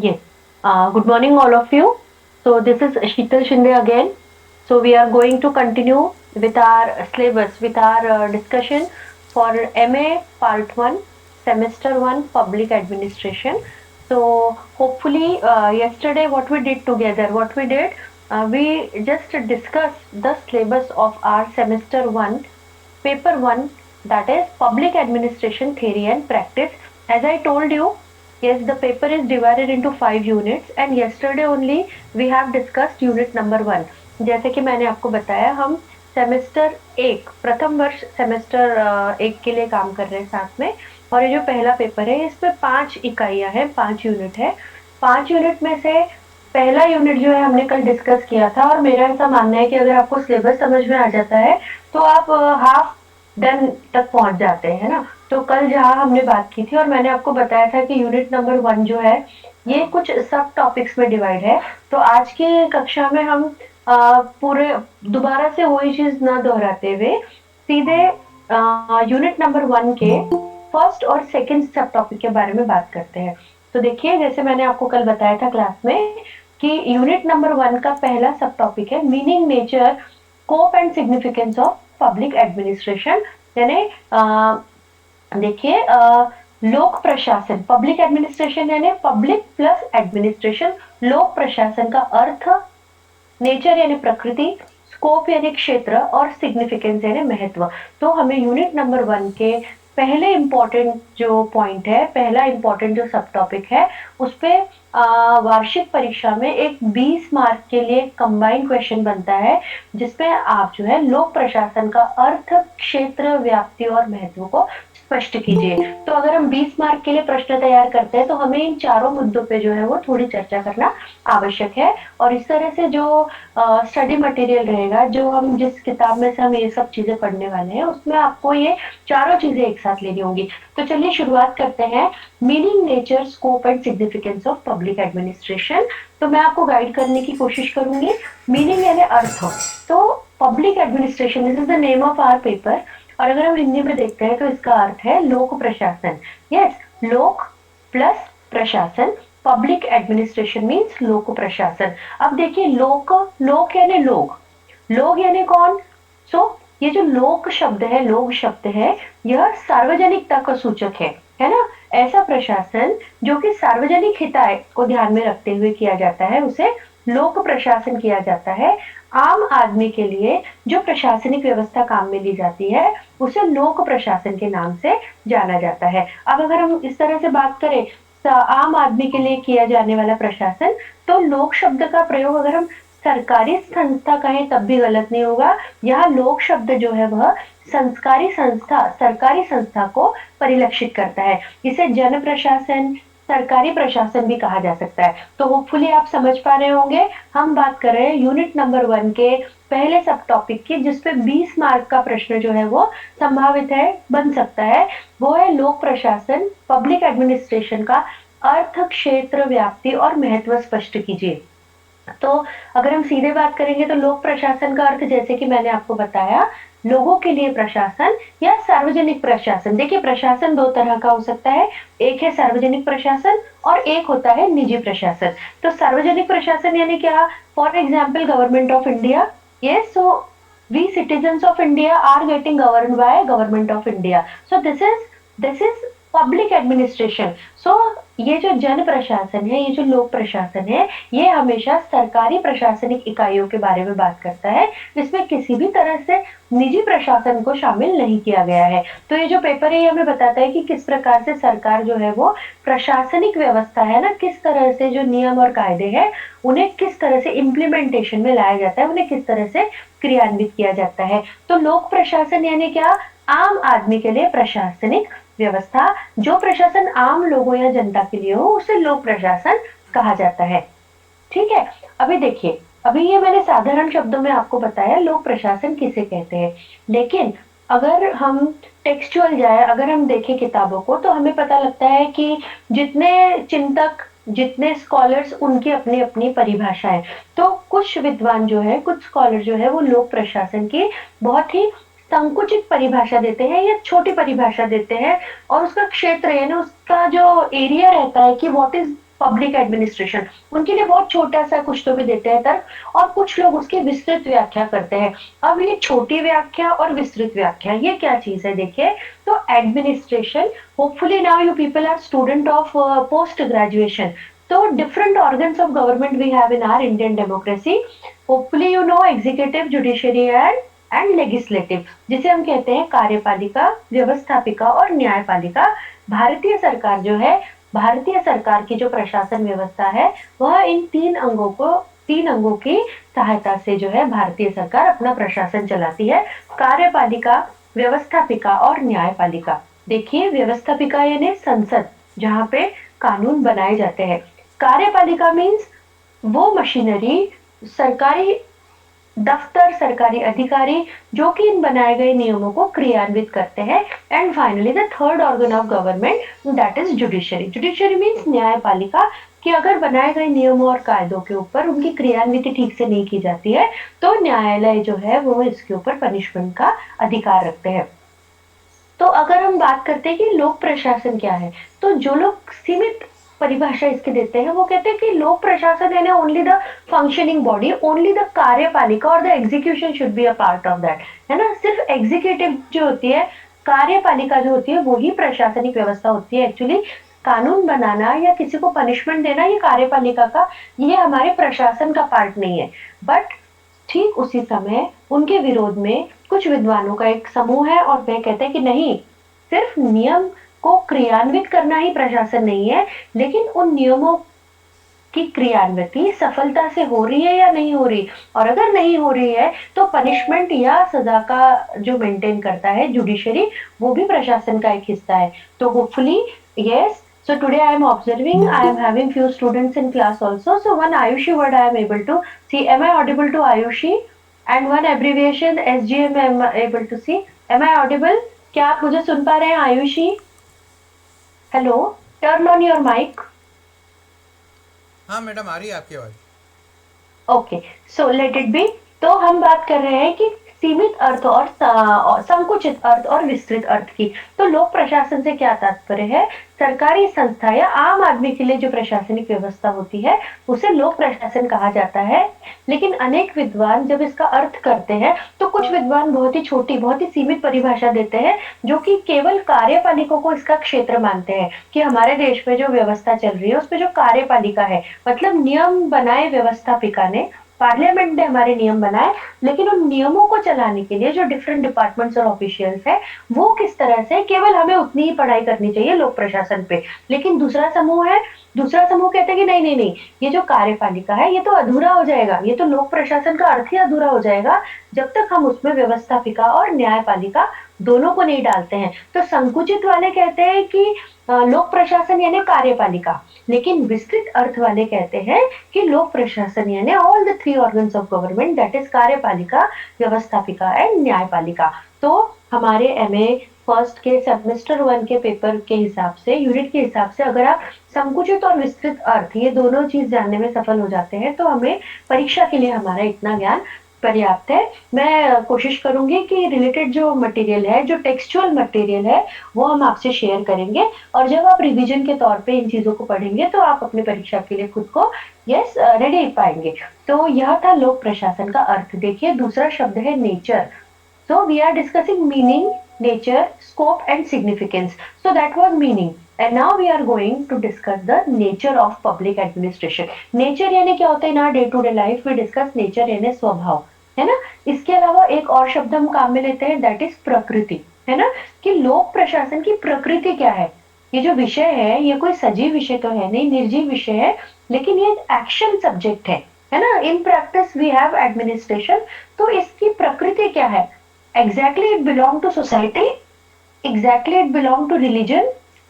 Yes. Good morning, all of you. So this is Sheetal Shinde again. So we are going to continue with our syllabus, with our discussion for MA Part 1, Semester 1, Public Administration. So hopefully, yesterday what we did together, we just discussed the syllabus of our Semester 1, Paper 1, that is Public Administration Theory and Practice. As I told you, yes, the paper is divided into 5 units and yesterday only we have discussed unit number 1. जैसे कि मैंने आपको बताया हम semester 1 प्रथम वर्ष semester 1 के लिए काम कर रहे हैं साथ में। और ये जो पहला पेपर है इसमें 5 इकाइयां हैं, 5 यूनिट है। 5 यूनिट में से पहला यूनिट जो है हमने कल डिस्कस किया था और मेरा ऐसा मानना है कि अगर आपको सिलेबस समझ में आ जाता है तो आप हाफ डन तक पहुंच जाते हैं, है ना। तो कल जहाँ हमने बात की थी और मैंने आपको बताया था कि यूनिट नंबर 1 जो है ये कुछ सब टॉपिक्स में डिवाइड है। तो आज की कक्षा में हम पूरे दोबारा से वही चीज ना दोहराते हुए सीधे यूनिट नंबर 1 के फर्स्ट और सेकंड सब टॉपिक के बारे में बात करते हैं। तो देखिए, जैसे मैंने आपको कल बताया था क्लास में कि यूनिट नंबर 1 का पहला सब टॉपिक है meaning, nature, scope and significance of public administration. यानी देखिए, लोक प्रशासन, पब्लिक एडमिनिस्ट्रेशन यानी पब्लिक प्लस एडमिनिस्ट्रेशन। लोक प्रशासन का अर्थ, नेचर यानी प्रकृति, स्कोप यानी क्षेत्र और सिग्निफिकेंस यानी महत्व। तो हमें यूनिट नंबर 1 के पहले इंपॉर्टेंट जो पॉइंट है, पहला इंपॉर्टेंट जो सब टॉपिक है, उस पे वार्षिक परीक्षा में एक 20 मार्क के लिए कंबाइंड क्वेश्चन बनता है जिसमें आप जो है लोक प्रशासन का अर्थ, क्षेत्र, व्याप्ति और महत्व को स्पष्ट कीजिए। तो अगर हम 20 मार्क के लिए प्रश्न तैयार करते हैं तो हमें इन चारों मुद्दों पे जो है वो थोड़ी चर्चा करना आवश्यक है। और इस तरह से जो स्टडी मटेरियल रहेगा, जो हम जिस किताब में से हम ये सब चीजें पढ़ने वाले हैं, उसमें आपको ये चारों चीजें एक साथ लेनी होंगी। तो चलिए शुरुआत करते हैं। Meaning, nature, scope and significance of public administration. तो मैं आपको गाइड करने की कोशिश करूंगी। मीनिंग यानी अर्थ। तो public administration, this is the name of our paper. और अगर हम हिंदी में देखते हैं तो इसका अर्थ है लोक प्रशासन। यस, लोक प्लस प्रशासन, पब्लिक एडमिनिस्ट्रेशन मीन्स लोक प्रशासन। अब देखिए, लोक, लोक यानी लोग, लोग यानी कौन। सो ये जो लोक शब्द है, लोग शब्द है, यह सार्वजनिकता का सूचक है ना। ऐसा प्रशासन जो कि सार्वजनिक हिताय को ध्यान में रखते हुए किया जाता है उसे लोक प्रशासन किया जाता है। आम आदमी के लिए जो प्रशासनिक व्यवस्था काम में ली जाती है उसे लोक प्रशासन के नाम से जाना जाता है। अब अगर हम इस तरह से बात करें आम आदमी के लिए किया जाने वाला प्रशासन, तो लोक शब्द का प्रयोग अगर हम सरकारी संस्था कहें तब भी गलत नहीं होगा। यहाँ लोक शब्द जो है वह संस्कारी संस्था, सरकारी संस्था को परिलक्षित करता है। इसे जन प्रशासन, सरकारी प्रशासन भी कहा जा सकता है। तो होपफुली आप समझ पा रहे होंगे, हम बात कर रहे हैं यूनिट नंबर 1 के पहले सब टॉपिक की, जिसपे 20 मार्क का प्रश्न जो है वो संभावित है, बन सकता है। वो है लोक प्रशासन, पब्लिक एडमिनिस्ट्रेशन का अर्थ, क्षेत्र, व्याप्ति और महत्व स्पष्ट कीजिए। तो अगर हम सीधे बात करेंगे तो लोक प्रशासन का अर्थ, जैसे कि मैंने आपको बताया, लोगों के लिए प्रशासन या सार्वजनिक प्रशासन। देखिए, प्रशासन दो तरह का हो सकता है, एक है सार्वजनिक प्रशासन और एक होता है निजी प्रशासन। तो सार्वजनिक प्रशासन यानी क्या, for example government of India. Yes, so we citizens of India are getting govern by government of India. So this is public administration. So ये जो जन प्रशासन है, ये जो लोक प्रशासन है, ये हमेशा सरकारी प्रशासनिक इकाइयों के बारे में बात करता है, जिसमें किसी भी तरह से निजी प्रशासन को शामिल नहीं किया गया है। तो ये जो पेपर है ये हमें बताता है कि किस प्रकार से सरकार जो है वो प्रशासनिक व्यवस्था है ना, किस तरह से जो नियम और कायदे हैं उन्हें किस तरह से इम्प्लीमेंटेशन में लाया जाता है, उन्हें किस तरह से क्रियान्वित किया जाता है। तो लोक प्रशासन यानी क्या, आम आदमी के लिए प्रशासनिक व्यवस्था। जो प्रशासन आम लोगों या जनता के लिए हो उसे लोक प्रशासन कहा जाता है। ठीक है। अभी देखिए, अभी ये मैंने साधारण शब्दों में आपको बताया लोक प्रशासन किसे कहते हैं, लेकिन अगर हम टेक्सचुअल जाए, अगर हम देखें किताबों को, तो हमें पता लगता है कि जितने चिंतक, जितने स्कॉलर्स, उनकी अपनी अपनी परिभाषा है। तो कुछ विद्वान जो है, कुछ स्कॉलर जो है वो लोक प्रशासन की बहुत ही संकुचित परिभाषा देते हैं या छोटी परिभाषा देते हैं, और उसका क्षेत्र यानी उसका जो एरिया रहता है कि व्हाट इज पब्लिक एडमिनिस्ट्रेशन, उनके लिए बहुत छोटा सा कुछ तो भी देते हैं तर्क, और कुछ लोग उसकी विस्तृत व्याख्या करते हैं। अब ये छोटी व्याख्या और विस्तृत व्याख्या ये क्या चीज है देखिए। तो administration, hopefully now you people are student of post graduation, so different organs of government we have in our Indian democracy. Hopefully you know executive, judiciary and legislative, जिसे हम कहते हैं कार्यपालिका, व्यवस्थापिका और न्यायपालिका। भारतीय सरकार जो है, भारतीय सरकार की जो प्रशासन व्यवस्था है, वह इन तीन अंगों की सहायता से जो है भारतीय सरकार अपना प्रशासन चलाती है। कार्यपालिका, व्यवस्थापिका और न्यायपालिका। देखिए, व्यवस्थापिका यानी संसद, जहाँ पे कानून बनाए जाते हैं। कार्यपालिका मीन्स वो मशीनरी, सरकारी दफ्तर, सरकारी अधिकारी जो कि इन बनाए गए नियमों को क्रियान्वित करते हैं। And finally the third organ of government, that is judiciary. Judiciary means न्यायपालिका, कि अगर बनाए गए नियमों और कायदों के ऊपर उनकी क्रियान्विति ठीक से नहीं की जाती है तो न्यायालय जो है वो इसके ऊपर पनिशमेंट का अधिकार रखते हैं। तो अगर हम बात करते हैं कि लोक प्रशासन क्या है, तो जो लोग सीमित परिभाषा इसके देते हैं वो कहते हैं कि लोक प्रशासन है ना only the functioning body, only the कार्यपालिका और the execution should be a part of that, है ना। सिर्फ एग्जीक्यूटिव जो होती है, कार्यपालिका जो होती है, वो ही प्रशासनिक व्यवस्था होती है। एक्चुअली कानून बनाना या किसी को पनिशमेंट देना ये कार्यपालिका का, ये हमारे प्रशासन का पार्ट नहीं है। बट ठीक उसी समय उनके विरोध में कुछ विद्वानों का एक समूह है और वह कहते हैं कि नहीं, सिर्फ नियम को क्रियान्वित करना ही प्रशासन नहीं है, लेकिन उन नियमों की क्रियान्विति सफलता से हो रही है या नहीं हो रही, और अगर नहीं हो रही है तो पनिशमेंट या सजा का जो मेंटेन करता है जुडिशरी, वो भी प्रशासन का एक हिस्सा है। तो hopefully yes, so today I am observing, I am having few students in class also, so one Ayushi word I am able to see. Am I audible to Ayushi? And one abbreviation SGM I am able to see. Am I audible? क्या आप मुझे सुन पा रहे हैं Ayushi? Hello, turn on your mic. हाँ madam, आ रही है आपकी आवाज। Okay, so let it be. तो हम बात कर रहे हैं कि सीमित अर्थ और संकुचित अर्थ और विस्तृत अर्थ की। तो लोक प्रशासन से क्या तात्पर्य है? सरकारी संस्था या आम आदमी के लिए जो प्रशासनिक व्यवस्था होती है उसे लोक प्रशासन कहा जाता है। लेकिन अनेक विद्वान जब इसका अर्थ करते हैं तो कुछ विद्वान बहुत ही छोटी, बहुत ही सीमित परिभाषा देते हैं, जो कि केवल कार्यपालिका को इसका क्षेत्र मानते हैं, कि हमारे देश में जो व्यवस्था चल रही है उसमें जो कार्यपालिका है, मतलब नियम बनाए व्यवस्थापिका ने, पार्लियामेंट ने हमारे नियम बनाए, लेकिन उन नियमों को चलाने के लिए जो डिफरेंट डिपार्टमेंट्स और ऑफिशियल्स है वो किस तरह से, केवल हमें उतनी ही पढ़ाई करनी चाहिए लोक प्रशासन पे। लेकिन दूसरा समूह है, दूसरा समूह कहते हैं कि नहीं नहीं नहीं, ये जो कार्यपालिका है ये तो अधूरा हो जाएगा, ये तो लोक प्रशासन का अर्थ ही अधूरा हो जाएगा जब तक हम उसमें व्यवस्थापिका और न्यायपालिका दोनों को नहीं डालते हैं। तो संकुचित वाले कहते हैं कि लोक प्रशासन यानी कार्यपालिका, लेकिन विस्तृत अर्थ वाले कहते हैं कि लोक प्रशासन यानी all the three organs of government, that is कार्यपालिका, व्यवस्थापिका एंड न्यायपालिका। तो हमारे एमए फर्स्ट के सेमेस्टर 1 के पेपर के हिसाब से, यूनिट के हिसाब से, अगर आप संकुचित और विस्तृत अर्थ ये दोनों चीज जानने में सफल हो जाते हैं तो हमें परीक्षा के लिए हमारा इतना ज्ञान पर्याप्त है। मैं कोशिश करूंगी कि रिलेटेड जो मटेरियल है, जो टेक्सचुअल मटेरियल है, वो हम आपसे शेयर करेंगे, और जब आप रिवीजन के तौर पे इन चीजों को पढ़ेंगे तो आप अपनी परीक्षा के लिए खुद को यस रेडी पाएंगे। तो यह था लोक प्रशासन का अर्थ। देखिए, दूसरा शब्द है nature. So we are discussing meaning, nature, scope and significance. So that was meaning. And now we are going to discuss the nature of public administration. Nature यानी क्या होता है? In our day to day life we discuss nature यानी स्वभाव, है ना। इसके अलावा एक और शब्द हम काम में लेते हैं, that is प्रकृति, है ना, कि लोक प्रशासन की प्रकृति क्या है। ये जो विषय है ये कोई सजीव विषय तो है नहीं, निर्जीव विषय है, लेकिन ये एक्शन सब्जेक्ट है ना। In practice we have administration. तो इसकी प्रकृति क्या है? Exactly it belong to society, exactly it belong to religion,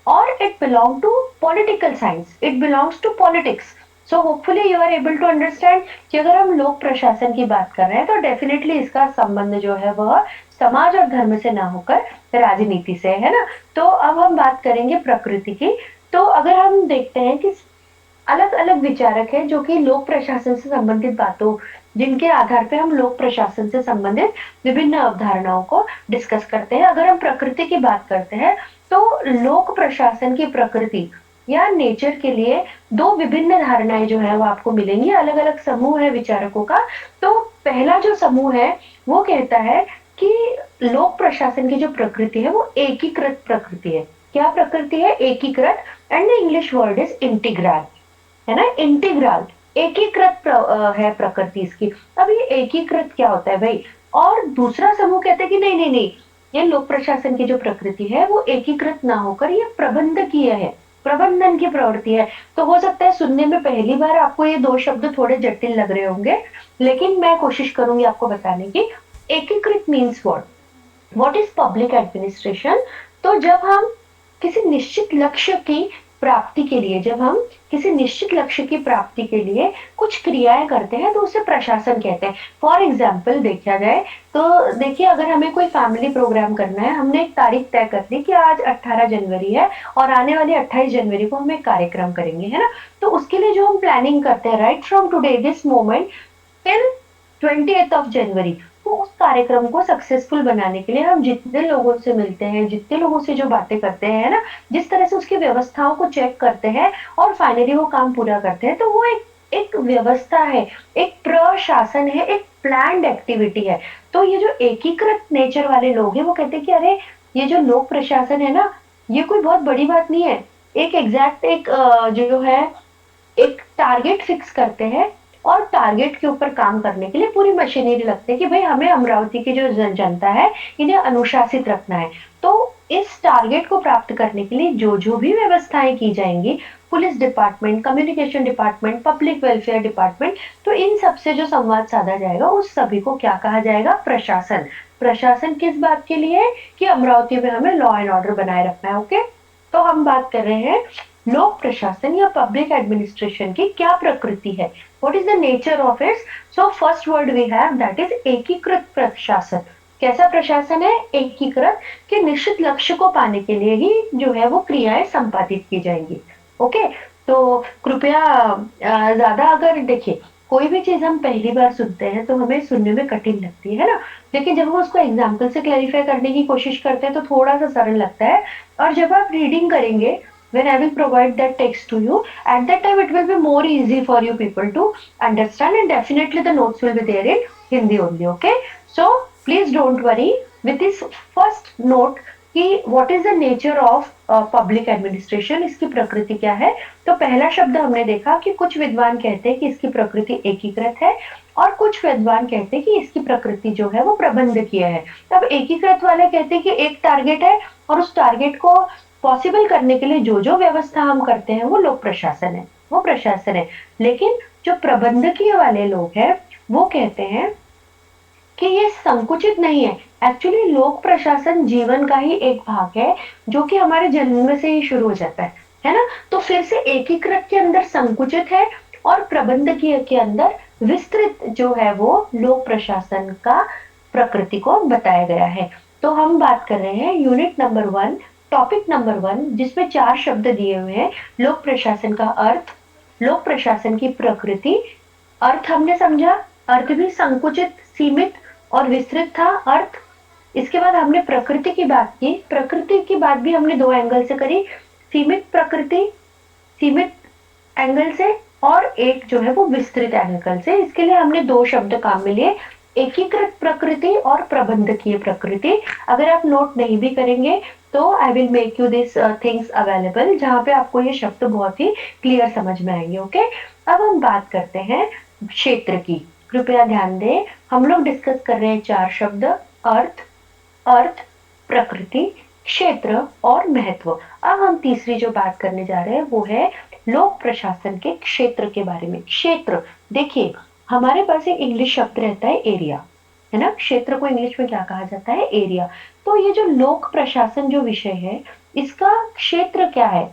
or it belong to political science, it belongs to politics. So hopefully you are able to understand कि अगर हम लोक प्रशासन की बात कर रहे हैं तो डेफिनेटली इसका संबंध जो है वह समाज और धर्म से ना होकर राजनीति से, है ना। तो अब हम बात करेंगे प्रकृति की। तो अगर हम देखते हैं कि अलग अलग विचारक हैं जो कि लोक प्रशासन से संबंधित बातों, जिनके आधार पे हम लोक प्रशासन से संबंधित विभिन्न अवधारणाओं को डिस्कस करते हैं। अगर हम प्रकृति की बात करते हैं तो लोक प्रशासन की प्रकृति या नेचर के लिए दो विभिन्न धारणाएं जो है वो आपको मिलेंगी, अलग अलग समूह है विचारकों का। तो पहला जो समूह है वो कहता है कि लोक प्रशासन की जो प्रकृति है वो एकीकृत प्रकृति है। क्या प्रकृति है? एकीकृत। And the English word is integral, है ना, इंटीग्रल, एकीकृत है प्रकृति इसकी। अब ये एकीकृत क्या होता है भाई? और दूसरा समूह कहते हैं कि नहीं नहीं नहीं, ये लोक प्रशासन की जो प्रकृति है वो एकीकृत ना होकर ये प्रबंधकीय है, प्रबंधन की प्रवृत्ति है। तो हो सकता है सुनने में पहली बार आपको ये दो शब्द थोड़े जटिल लग रहे होंगे, लेकिन मैं कोशिश करूंगी आपको बताने की। एकीकृत means what is public administration? तो जब हम किसी निश्चित लक्ष्य की प्राप्ति के लिए, जब हम किसी निश्चित लक्ष्य की प्राप्ति के लिए कुछ क्रियाएं करते हैं तो उसे प्रशासन कहते हैं। फॉर एग्जाम्पल देखा जाए तो देखिए, अगर हमें कोई फैमिली प्रोग्राम करना है, हमने एक तारीख तय कर ली कि आज 18 जनवरी है और आने वाली 28 जनवरी को हम एक कार्यक्रम करेंगे, है ना। तो उसके लिए जो हम प्लानिंग करते हैं, right from today this moment till 28th of January, तो उस कार्यक्रम को सक्सेसफुल बनाने के लिए हम जितने लोगों से मिलते हैं, जितने लोगों से जो बातें करते हैं ना, जिस तरह से उसकी व्यवस्थाओं को चेक करते हैं और फाइनली वो काम पूरा करते हैं, तो वो एक एक व्यवस्था है, एक प्रशासन है, एक प्लान्ड एक्टिविटी है। तो ये जो एकीकृत नेचर वाले लोग हैं वो कहते हैं कि अरे ये जो लोक प्रशासन है ना, ये कोई बहुत बड़ी बात नहीं है। एक एग्जैक्ट एक जो है एक टारगेट फिक्स करते हैं और टारगेट के ऊपर काम करने के लिए पूरी मशीनरी लगती है कि भाई हमें अमरावती की जो जनता है इन्हें अनुशासित रखना है। तो इस टारगेट को प्राप्त करने के लिए जो जो भी व्यवस्थाएं की जाएंगी, police department, communication department, public welfare department, तो इन सबसे जो संवाद साधा जाएगा उस सभी को क्या कहा जाएगा? प्रशासन। प्रशासन किस बात के लिए? कि अमरावती में हमें लॉ एंड ऑर्डर बनाए रखना है। ओके, तो हम बात कर रहे हैं लोक प्रशासन या पब्लिक एडमिनिस्ट्रेशन की क्या प्रकृति है, what is the nature of it. So first word we have that is एकीकृत प्रशासन। कैसा प्रशासन है? एकीकृत, कि निश्चित लक्ष्य को पाने के लिए ही जो है वो क्रियाएं संपादित की जाएंगी। ओके, तो कृपया ज्यादा, अगर देखिए कोई भी चीज हम पहली बार सुनते हैं तो हमें सुनने में कठिन लगती है ना, लेकिन जब हम उसको एग्जाम्पल से क्लैरिफाई करने की कोशिश करते हैं तो थोड़ा सा सरल लगता है। और जब आप रीडिंग करेंगे, when I will provide that text to you, at that time it will be more easy for you people to understand, and definitely the notes will be there in Hindi only. Okay, so please don't worry with this first note कि what is the nature of public administration, इसकी प्रकृति क्या है। तो पहला शब्द हमने देखा कि कुछ विद्वान कहते हैं कि इसकी प्रकृति एकीकृत है और कुछ विद्वान कहते हैं कि इसकी प्रकृति जो है वो प्रबंधकीय है। तब एकीकृत वाले कहते हैं कि एक टारगेट है और उस टारगेट को पॉसिबल करने के लिए जो जो व्यवस्था हम करते हैं वो लोक प्रशासन है, वो प्रशासन है। लेकिन जो प्रबंधकीय वाले लोग हैं वो कहते हैं कि ये संकुचित नहीं है। एक्चुअली लोक प्रशासन जीवन का ही एक भाग है जो कि हमारे जन्म में से ही शुरू हो जाता है ना। तो फिर से एकीकृत के अंदर संकुचित है और प्रबंधकीय के अंदर विस्तृत जो है वो लोक प्रशासन का प्रकृति को बताया गया है। तो हम बात कर रहे हैं यूनिट नंबर 1, टॉपिक नंबर 1, जिसमें 4 शब्द दिए हुए हैं। लोक प्रशासन का अर्थ, लोक प्रशासन की प्रकृति। अर्थ हमने समझा, अर्थ भी संकुचित, सीमित और विस्तृत था अर्थ। इसके बाद हमने प्रकृति की बात की, प्रकृति की बात भी हमने दो एंगल से करी, सीमित प्रकृति, सीमित एंगल से, और एक जो है वो विस्तृत एंगल से। इसके लिए हमने दो शब्द काम में लिए, एकीकृत प्रकृति और प्रबंधकीय प्रकृति। अगर आप नोट नहीं भी करेंगे तो I will make you this things available, जहां पे आपको ये शब्द बहुत ही क्लियर समझ में आएंगे। ओके, अब हम बात करते हैं क्षेत्र की। कृपया ध्यान दें, हम लोग डिस्कस कर रहे हैं 4 शब्द, अर्थ, अर्थ, प्रकृति, क्षेत्र और महत्व। अब हम तीसरी जो बात करने जा रहे हैं वो है लोक प्रशासन के क्षेत्र के बारे में। क्षेत्र, देखिए हमारे पास एक इंग्लिश शब्द रहता है एरिया, है ना। क्षेत्र को इंग्लिश में क्या कहा जाता है? एरिया। तो ये जो लोक प्रशासन जो विषय है इसका क्षेत्र क्या है?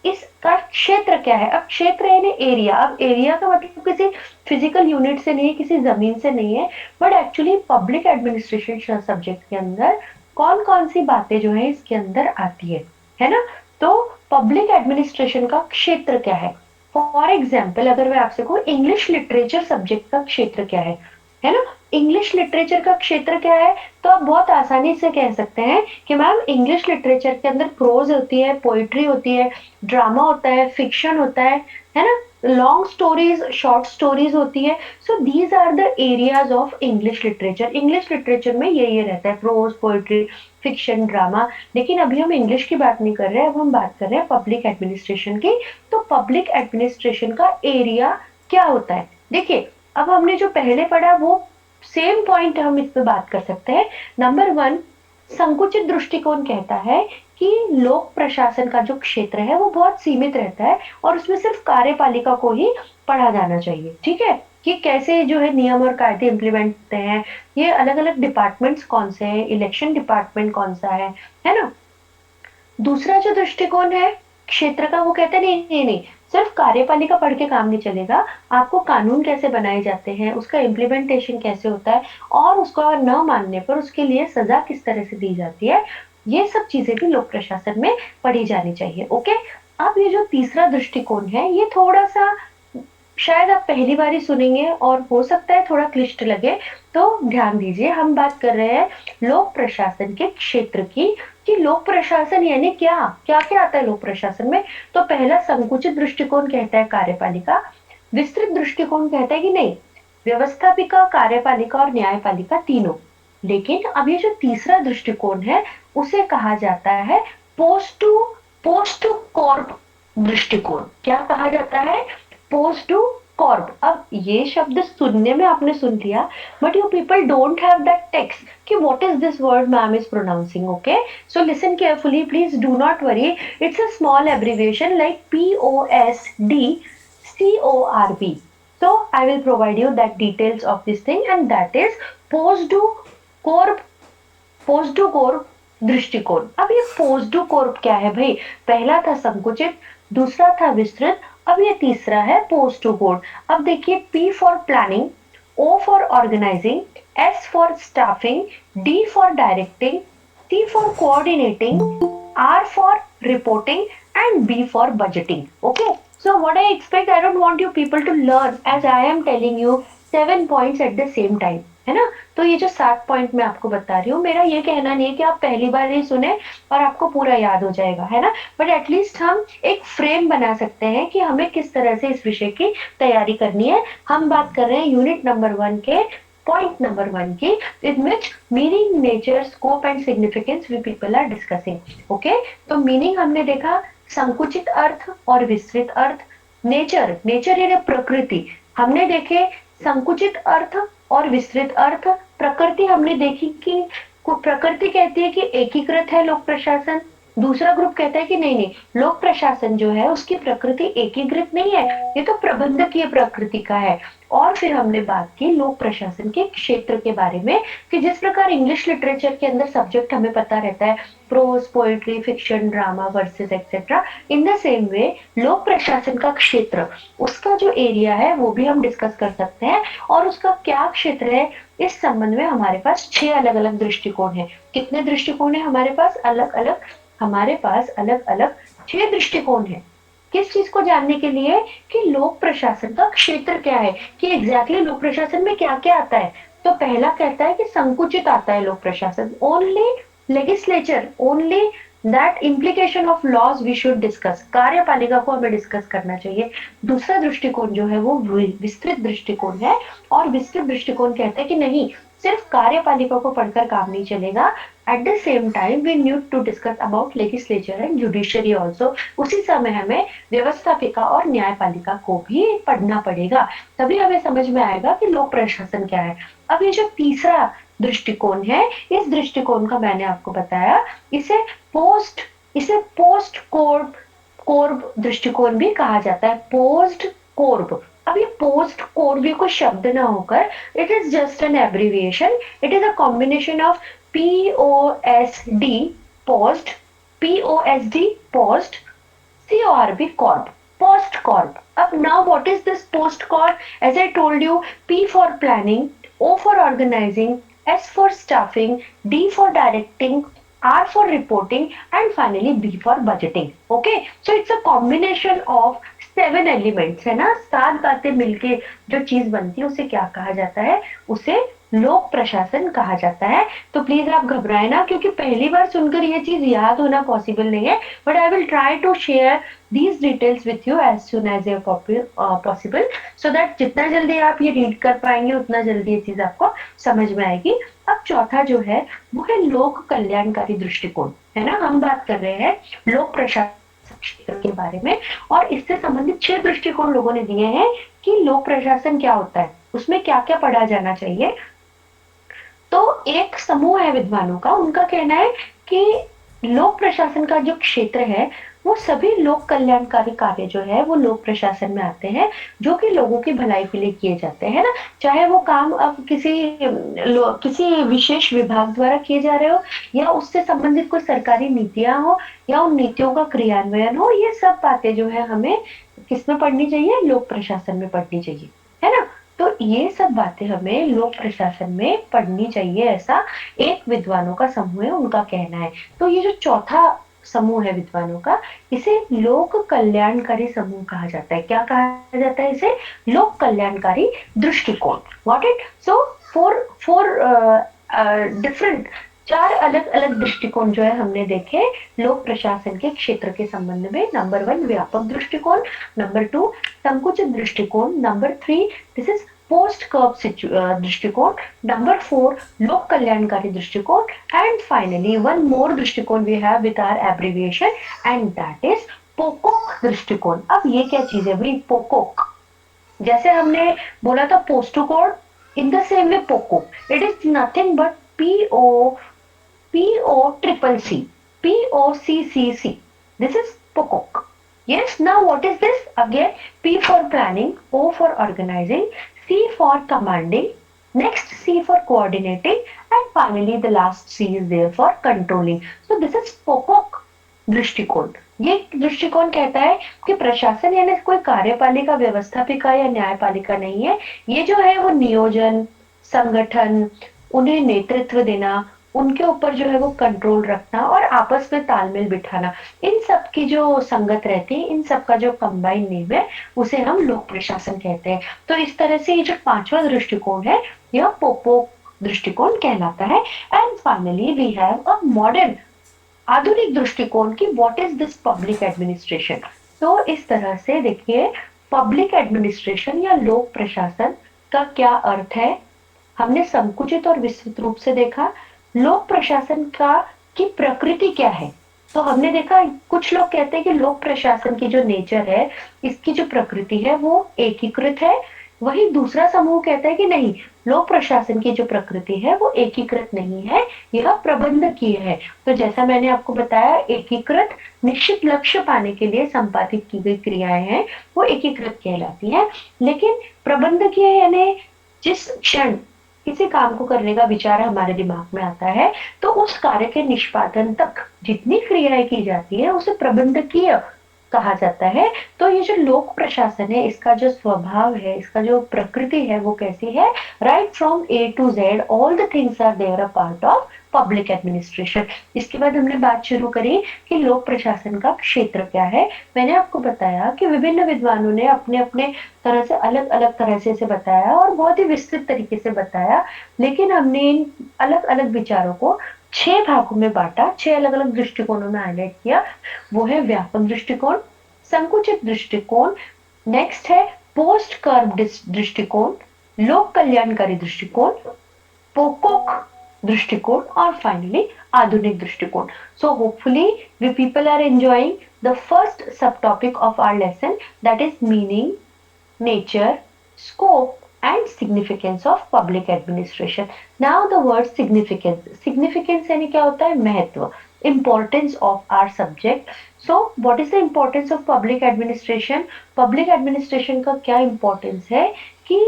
इसका क्षेत्र क्या है? अब क्षेत्र यानी एरिया। अब एरिया का मतलब किसी फिजिकल यूनिट से नहीं है, किसी जमीन से नहीं है, but actually public administration subject के अंदर कौन कौन सी बातें जो है इसके अंदर आती है ना। तो पब्लिक एडमिनिस्ट्रेशन का क्षेत्र क्या है? फॉर एग्जाम्पल अगर मैं आपसे कहूँ इंग्लिश लिटरेचर सब्जेक्ट का क्षेत्र क्या है, है ना। इंग्लिश लिटरेचर का क्षेत्र क्या है, तो आप बहुत आसानी से कह सकते हैं कि मैम इंग्लिश लिटरेचर के अंदर प्रोज होती है, पोइट्री होती है, ड्रामा होता है, फिक्शन होता है ना, लॉन्ग स्टोरीज, शॉर्ट स्टोरीज होती है। So these are the areas of English literature. English literature में ये रहता है, प्रोज, पोइट्री, फिक्शन, ड्रामा। लेकिन अभी हम इंग्लिश की बात नहीं कर रहे हैं, अब हम बात कर रहे हैं पब्लिक एडमिनिस्ट्रेशन की। तो पब्लिक एडमिनिस्ट्रेशन का एरिया क्या होता है, देखिए अब हमने जो पहले पढ़ा वो सेम पॉइंट हम इस पे बात कर सकते हैं। नंबर वन, संकुचित दृष्टिकोण कहता है कि लोक प्रशासन का जो क्षेत्र है वो बहुत सीमित रहता है और उसमें सिर्फ कार्यपालिका को ही पढ़ा जाना चाहिए। ठीक है, कि कैसे जो है नियम और कायदे इम्प्लीमेंट होते हैं, ये अलग अलग डिपार्टमेंट्स कौन से हैं, इलेक्शन डिपार्टमेंट कौन सा है ना। दूसरा जो दृष्टिकोण है क्षेत्र का, वो कहते हैं नहीं नहीं नहीं, सिर्फ कार्यपालिका पढ़ के काम नहीं चलेगा, आपको कानून कैसे बनाए जाते हैं, उसका इम्प्लीमेंटेशन कैसे होता है, और उसको न मानने पर उसके लिए सजा किस तरह से दी जाती है, ये सब चीजें भी लोक प्रशासन में पढ़ी जानी चाहिए। ओके, अब ये जो तीसरा दृष्टिकोण है ये थोड़ा सा शायद आप पहली बार ही सुनेंगे और हो सकता है थोड़ा क्लिष्ट लगे, तो ध्यान दीजिए। हम बात कर रहे हैं लोक प्रशासन के क्षेत्र की, कि लोक प्रशासन यानी क्या क्या क्या आता है लोक प्रशासन में। तो पहला संकुचित दृष्टिकोण कहता है कार्यपालिका, विस्तृत दृष्टिकोण कहता है कि नहीं, व्यवस्थापिका, कार्यपालिका और न्यायपालिका तीनों। लेकिन अब ये जो तीसरा दृष्टिकोण है उसे कहा जाता है पोस्ट टू कॉर्प दृष्टिकोण। क्या कहा जाता है, पोस्ट टू कॉर्प। अब ये शब्द सुनने में आपने सुन लिया, but you people don't have that text कि what is this word ma'am is pronouncing. Okay, so listen carefully, please do not worry, it's a small abbreviation like POSDCORP. So I will provide you that details of this thing, and that is post to corp, post to corp दृष्टिकोण। अब ये post to Corp क्या है भाई, पहला था संकुचित, दूसरा था विस्तृत, अब ये तीसरा है पोस्ट टू कोर्प। अब देखिए, P for planning, O for organising, S for staffing, D for directing, C for coordinating, R for reporting and B for budgeting. Okay, so what I expect, I don't want you people to learn as I am telling you 7 points at the same time, है ना। तो ये जो 7 point मैं आपको बता रही हूँ, मेरा ये कहना नहीं है कि आप पहली बार ही सुने और आपको पूरा याद हो जाएगा, है ना, बट एटलीस्ट हम एक फ्रेम बना सकते हैं कि हमें किस तरह से इस विषय की तैयारी करनी है। हम बात कर रहे हैं यूनिट नंबर 1 के पॉइंट नंबर 1 की, in which meaning, nature, scope and significance we people are discussing. Okay, तो मीनिंग हमने देखा, संकुचित अर्थ और विस्तृत अर्थ। नेचर, नेचर यानी प्रकृति, हमने देखे संकुचित अर्थ और विस्तृत अर्थ। प्रकृति हमने देखी कि प्रकृति कहती है कि एकीकृत है लोक प्रशासन, दूसरा ग्रुप कहता है कि नहीं नहीं, लोक प्रशासन जो है उसकी प्रकृति एकीकृत नहीं है, ये तो प्रबंधकीय प्रकृति का है। और फिर हमने बात की लोक प्रशासन के क्षेत्र के बारे में, कि जिस प्रकार इंग्लिश लिटरेचर के अंदर सब्जेक्ट हमें पता रहता है, prose, poetry, fiction, drama, versus etcetera, in the same way लोक प्रशासन का क्षेत्र, उसका जो एरिया है वो भी हम डिस्कस कर सकते हैं। और उसका क्या क्षेत्र है, इस संबंध में हमारे पास 6 अलग अलग दृष्टिकोण है। कितने दृष्टिकोण है हमारे पास, अलग अलग, हमारे पास अलग अलग 6 दृष्टिकोण है। किस चीज को जानने के लिए, कि लोक प्रशासन का क्षेत्र क्या है, कि एग्जैक्टली लोक प्रशासन में क्या क्या आता है। तो पहला कहता है कि संकुचित आता है लोक प्रशासन, only legislature, only that implication of laws we should discuss, कार्यपालिका को हमें डिस्कस करना चाहिए। दूसरा दृष्टिकोण जो है वो विस्तृत दृष्टिकोण है, और विस्तृत दृष्टिकोण कहता है कि नहीं, सिर्फ कार्यपालिका को पढ़कर काम नहीं चलेगा, at the same time we need to discuss about legislature and judiciary also. उसी समय हमें व्यवस्थापिका और न्यायपालिका को भी पढ़ना पड़ेगा, तभी हमें समझ में आएगा कि लोक प्रशासन क्या है। अब ये जो तीसरा दृष्टिकोण है, इस दृष्टिकोण का मैंने आपको बताया, इसे पोस्ट इसे पोस्ट कोर्प कोर्प दृष्टिकोण भी कहा जाता है, पोस्ट कोर्प। अब ये पोस्ट कोर्प भी कोई शब्द ना होकर, it is just an abbreviation, it is a combination of POSD post, POSD post, CORP corp, post corp. Up now, what is this post corp? As I told you, P for planning, O for organizing, S for staffing, D for directing, R for reporting, and finally B for budgeting. Okay, so it's a combination of 7 elements है ना, 7 बातें मिलके जो चीज बनती है उसे क्या कहा जाता है, उसे लोक प्रशासन कहा जाता है। तो प्लीज आप घबराए ना, क्योंकि पहली बार सुनकर ये चीज याद होना पॉसिबल नहीं है, but I will try to share these details with you as soon as a possible, so that जितना जल्दी आप ये रीड कर पाएंगे उतना जल्दी ये चीज आपको समझ में आएगी। अब चौथा जो है वो है लोक कल्याणकारी दृष्टिकोण, है ना, हम बात कर रहे हैं लोक प्रशासन क्षेत्र के बारे में, और इससे संबंधित 6 दृष्टिकोण लोगों ने दिए हैं कि लोक प्रशासन क्या होता है, उसमें क्या क्या पढ़ा जाना चाहिए। तो एक समूह है विद्वानों का, उनका कहना है कि लोक प्रशासन का जो क्षेत्र है वो सभी लोक कल्याणकारी कार्य जो है वो लोक प्रशासन में आते हैं, जो कि लोगों की भलाई के लिए किए जाते हैं ना। चाहे वो काम अब किसी विशेष विभाग द्वारा किए जा रहे हो, या उससे संबंधित कोई सरकारी नीतियां हो, या उन नीतियों का क्रियान्वयन हो, ये सब बातें जो है हमें किसमें पढ़नी चाहिए, लोक प्रशासन में पढ़नी चाहिए, है ना। तो ये सब बातें हमें लोक प्रशासन में पढ़नी चाहिए, ऐसा एक विद्वानों का समूह है, उनका कहना है। तो ये जो चौथा समूह है विद्वानों का, इसे लोक कल्याणकारी समूह कहा जाता है। क्या कहा जाता है इसे, लोक कल्याणकारी दृष्टिकोण। What it, so four four different, 4 अलग अलग दृष्टिकोण जो है हमने देखे लोक प्रशासन के क्षेत्र के संबंध में। नंबर 1 व्यापक दृष्टिकोण, नंबर 2 संकुचित दृष्टिकोण, number 3 this is POSDCORB दृष्टिकोण, नंबर 4 लोक कल्याणकारी दृष्टिकोण, एंड फाइनली वन मोर दृष्टिकोण we have with our abbreviation, and that is POCCC दृष्टिकोण। अब ये क्या चीज है भाई, पोकोक, जैसे हमने बोला था POSDCORB, in the same way POCCC, it is nothing but PO CCC, POCCC. This is POCOC. Yes, now what is this? Again, P for planning, O for organizing, C for commanding, next C for coordinating, and finally the last C is there for controlling. So this is POCOC दृष्टिकोण। ये दृष्टिकोण कहता है कि प्रशासन यानी कोई कार्यपालिका, व्यवस्थापिका या न्यायपालिका नहीं है। ये जो है वो नियोजन, संगठन, उन्हें नेतृत्व देना, उनके ऊपर जो है वो कंट्रोल रखना और आपस में तालमेल बिठाना, इन सब की जो संगत रहती है, इन सब का जो कंबाइन नेम है उसे हम लोक प्रशासन कहते हैं। तो इस तरह से ये जो पांचवा दृष्टिकोण है यह पोपो दृष्टिकोण कहलाता है। And finally we have a modern, आधुनिक दृष्टिकोण की what is this public administration. तो इस तरह से देखिए पब्लिक एडमिनिस्ट्रेशन या लोक प्रशासन का क्या अर्थ है, हमने संकुचित और विस्तृत रूप से देखा। लोक प्रशासन का की प्रकृति क्या है, तो हमने देखा कुछ लोग कहते हैं कि लोक प्रशासन की जो नेचर है, इसकी जो प्रकृति है वो एकीकृत है, वही दूसरा समूह कहता है कि नहीं, लोक प्रशासन की जो प्रकृति है वो एकीकृत नहीं है, यह प्रबंधकीय है। तो जैसा मैंने आपको बताया, एकीकृत निश्चित लक्ष्य पाने के लिए संपादित की गई क्रियाएं हैं वो एकीकृत कहलाती है, लेकिन प्रबंधकीय यानी जिस क्षण किसी काम को करने का विचार हमारे दिमाग में आता है तो उस कार्य के निष्पादन तक जितनी क्रियाएं की जाती है उसे प्रबंधकीय कहा जाता है। तो ये जो लोक प्रशासन है इसका जो स्वभाव है, इसका जो प्रकृति है वो कैसी है, right from A to Z all the things are there a part of public administration. इसके बाद हमने बात शुरू करी कि लोक प्रशासन का क्षेत्र क्या है। मैंने आपको बताया कि विभिन्न विद्वानों ने अपने अपने तरह से अलग अलग तरह से इसे बताया और बहुत ही विस्तृत तरीके से बताया, लेकिन हमने इन अलग अलग विचारों को 6 भागों में बांटा, 6 अलग अलग दृष्टिकोणों में हाईलाइट किया। वो है व्यापक दृष्टिकोण, संकुचित दृष्टिकोण, नेक्स्ट है पोस्ट कर्व दृष्टिकोण, लोक कल्याणकारी दृष्टिकोण, पोकोक दृष्टिकोण और फाइनली आधुनिक दृष्टिकोण। So hopefully we people are enjoying the first sub topic of our lesson, that is meaning, nature, scope, and significance of public administration. Now the word significance. Significance यानी क्या होता है, महत्व, importance of our subject. So what is the importance of public administration? Public administration का क्या importance है कि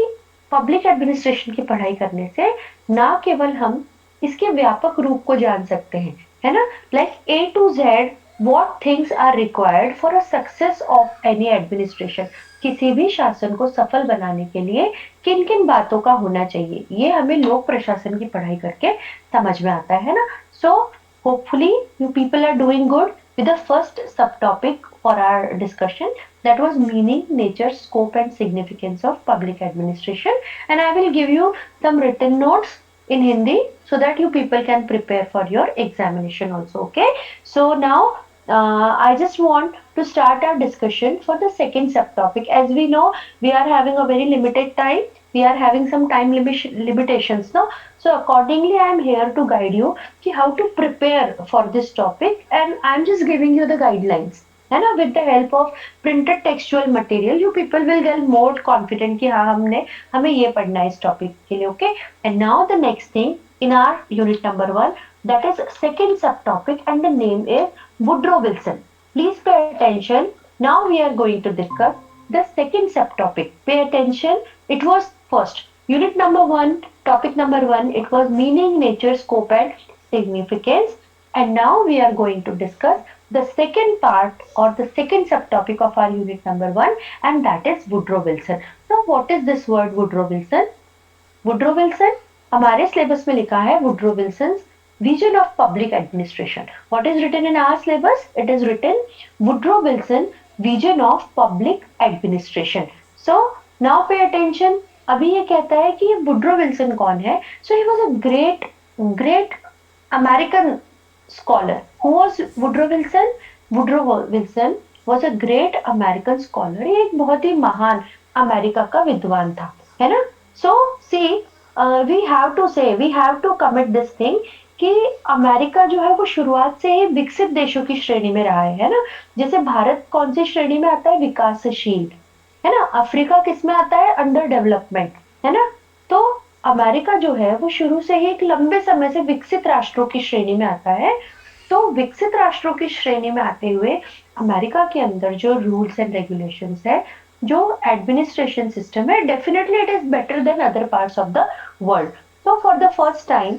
public administration की पढ़ाई करने से ना केवल हम इसके व्यापक रूप को जान सकते हैं, है ना, like A to Z what things are required for a success of any administration, किसी भी शासन को सफल बनाने के लिए किन किन बातों का होना चाहिए, ये हमें लोक प्रशासन की पढ़ाई करके समझ में आता है ना। So hopefully you people are doing good with the first subtopic for our discussion. That was meaning, nature, scope, and significance of public administration. And I will give you some written notes in Hindi so that you people can prepare for your examination also. Okay. So now I just want to start our discussion for the second subtopic. As we know, we are having a very limited time. We are having some time limitations now. So accordingly, I am here to guide you ki how to prepare for this topic, and I am just giving you the guidelines. है ना, with the help of printed textual material you people will get more confident कि हाँ हमने हमें ये पढ़ना है इस टॉपिक के लिए. Okay. And now the next thing in our unit number 1, that is second subtopic, and the name is Woodrow Wilson. Please pay attention. Now we are going to discuss the second subtopic. Pay attention. It was first unit number 1, topic number 1, it was meaning, nature, scope, and significance. And now we are going to discuss the second part or the second subtopic of our unit number 1, and that is Woodrow Wilson. So what is this word Woodrow Wilson? Woodrow Wilson हमारे syllabus में लिखा है Woodrow Wilson's vision of public administration. What is written in our syllabus? It is written Woodrow Wilson vision of public administration. So now pay attention. अभी ये कहता है कि Woodrow Wilson कौन है? So he was a great American scholar. Who was Woodrow Wilson? Woodrow Wilson was a great American scholar. ये एक बहुत ही महान अमेरिका का विद्वान था, है ना? So see, we have to commit this thing कि अमेरिका जो है वो शुरुआत से ही विकसित देशों की श्रेणी में रहा है ना? जैसे भारत कौन सी श्रेणी में आता है? विकासशील, है ना? अफ्रीका किस में आता है? अंडर डेवलपमेंट, है ना? तो अमेरिका जो है वो शुरू से ही एक लंबे समय से विकसित राष्ट्रों की श्रेणी में आता है. तो विकसित राष्ट्रों की श्रेणी में आते हुए अमेरिका के अंदर जो रूल्स एंड रेगुलेशंस है, जो एडमिनिस्ट्रेशन सिस्टम है, definitely it is better than other parts of the world. So for the first time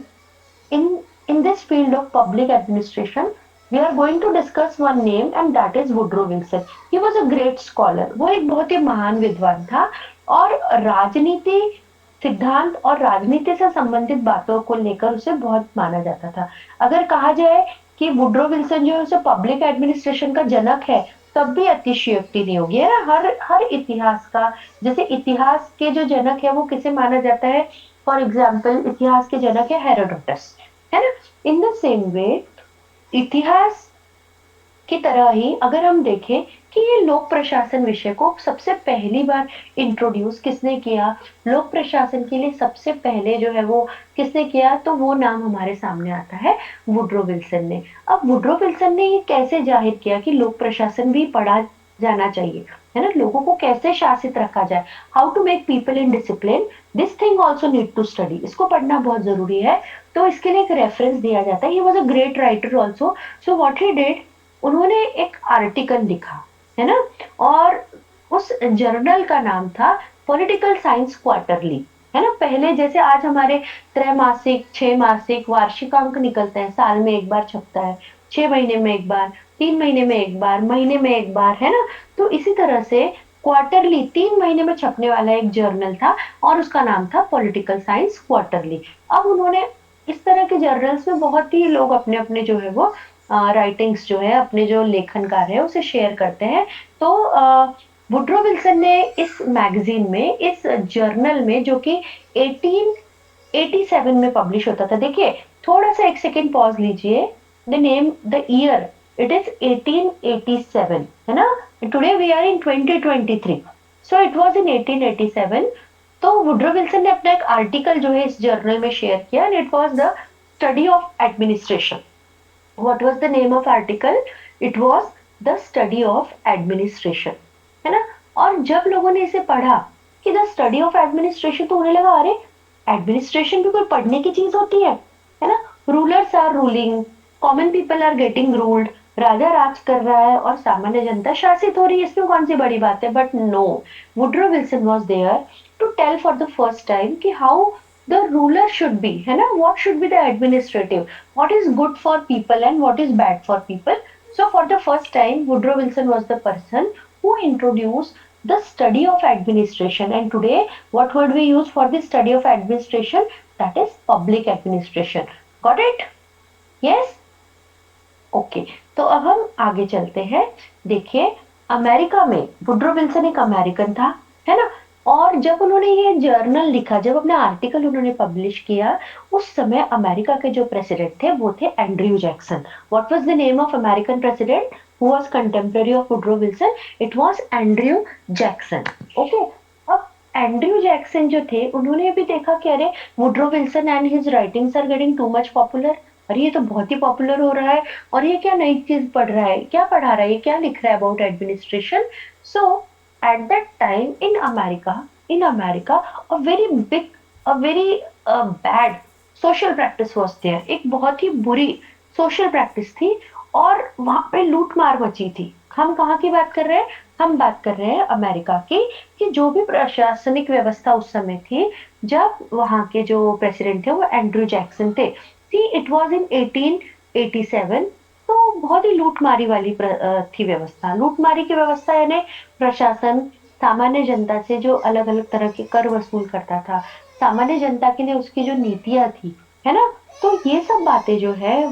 in this field of public administration, we are going to discuss one name, and that is Woodrow Wilson. He was a great scholar. वो एक बहुत ही महान विद्वान था और राजनीति सिद्धांत और राजनीति से संबंधित बातों को लेकर उसे बहुत माना जाता था. अगर कहा जाए कि वुड्रो विल्सन जो है उसे पब्लिक एडमिनिस्ट्रेशन का जनक है, तब भी अतिशयोक्ति नहीं होगी, है ना? हर इतिहास का, जैसे इतिहास के जो जनक है वो किसे माना जाता है? फॉर एग्जाम्पल इतिहास के जनक है हेरोडोटस, है ना? इन द सेम वे इतिहास की तरह ही अगर हम देखें कि ये लोक प्रशासन विषय को सबसे पहली बार इंट्रोड्यूस किसने किया, लोक प्रशासन के लिए सबसे पहले जो है वो किसने किया, तो वो नाम हमारे सामने आता है वुड्रो विल्सन ने. अब वुड्रो विल्सन ने ये कैसे जाहिर किया कि लोक प्रशासन भी पढ़ा जाना चाहिए, है ना? लोगों को कैसे शासित रखा जाए, how to make people in discipline, this thing also need to study. इसको पढ़ना बहुत जरूरी है. तो इसके लिए एक रेफरेंस दिया जाता है. He was a great writer also. So what he did, उन्होंने एक आर्टिकल लिखा, है ना? और उस जर्नल का नाम था पॉलिटिकल साइंस क्वार्टरली, है ना? पहले जैसे आज हमारे त्रैमासिक, 6 मासिक, वार्षिक अंक निकलते हैं, साल में एक बार छपता है, 6 महीने में एक बार, 3 महीने में एक बार, महीने में एक बार, है ना? तो इसी तरह से क्वार्टरली 3 महीने में छपने वाला एक जर्नल था और उसका नाम था पॉलिटिकल साइंस क्वार्टरली. अब उन्होंने इस तरह के जर्नल्स में बहुत ही लोग अपने अपने जो है वो राइटिंग्स जो है, अपने जो लेखन कार्य है उसे शेयर करते हैं. तो वुड्रो विल्सन ने इस मैगजीन में, इस जर्नल में, जो कि 1887 में पब्लिश होता था. देखिए थोड़ा सा एक सेकेंड पॉज लीजिए. The name, the year, it is 1887, है ना? Today we are in 2023. So it was in 1887. तो वुड्रो विल्सन ने अपना एक आर्टिकल जो है इस जर्नल में शेयर किया, and it was the study of administration. What was the name of article? It was the study of administration, है ना? और जब लोगों ने इसे पढ़ा कि the study of administration, तो उन्हें लगा अरे एडमिनिस्ट्रेशन भी कोई पढ़ने की चीज होती है ना? Rulers are ruling, common people are getting ruled, राजा राज कर रहा है और सामान्य जनता शासित हो रही है, इसमें कौन सी बड़ी बात है? But no, Woodrow Wilson was there to tell for the first time कि how the ruler should be, है ना? What should be the administrative, what is good for people and what is bad for people. So for the first time Woodrow Wilson was the person who introduced the study of administration, and today what word we use for the study of administration? That is public administration. Got it? Yes? Okay. तो अब हम आगे चलते हैं. देखिए America में Woodrow Wilson एक American था, है ना। और जब उन्होंने ये जर्नल लिखा, जब अपना आर्टिकल उन्होंने पब्लिश किया, उस समय अमेरिका के जो प्रेसिडेंट थे वो थे Andrew Jackson. What was the name of American president who was contemporary of Woodrow Wilson? It was Andrew Jackson. Okay. अब एंड्रयू जैक्सन जो थे, उन्होंने भी देखा कि अरे, Woodrow Wilson and his writings are getting too much popular. अरे ये तो बहुत ही पॉपुलर हो रहा है, और ये क्या नई चीज पढ़ रहा है, क्या पढ़ा रहा है, ये क्या लिख रहा है about administration. So at that time in America a very big, a very bad social practice was there. एक बहुत ही बुरी सोशल प्रैक्टिस थी, और वहां पे लूट मार मची थी। हम कहाँ की बात कर रहे हैं? हम बात कर रहे हैं अमेरिका की। कि जो भी प्रशासनिक व्यवस्था उस समय थी, जब वहां के जो प्रेसिडेंट थे वो एंड्रू जैक्सन थे। See it was in 1887। तो बहुत ही लूटमारी वाली थी व्यवस्था। लूटमारी की व्यवस्था यानी प्रशासन सामान्य जनता से जो अलग अलग तरह के कर वसूल करता था, सामान्य जनता के लिए उसकी जो नीतियां थी, है ना। तो ये सब बातें जो है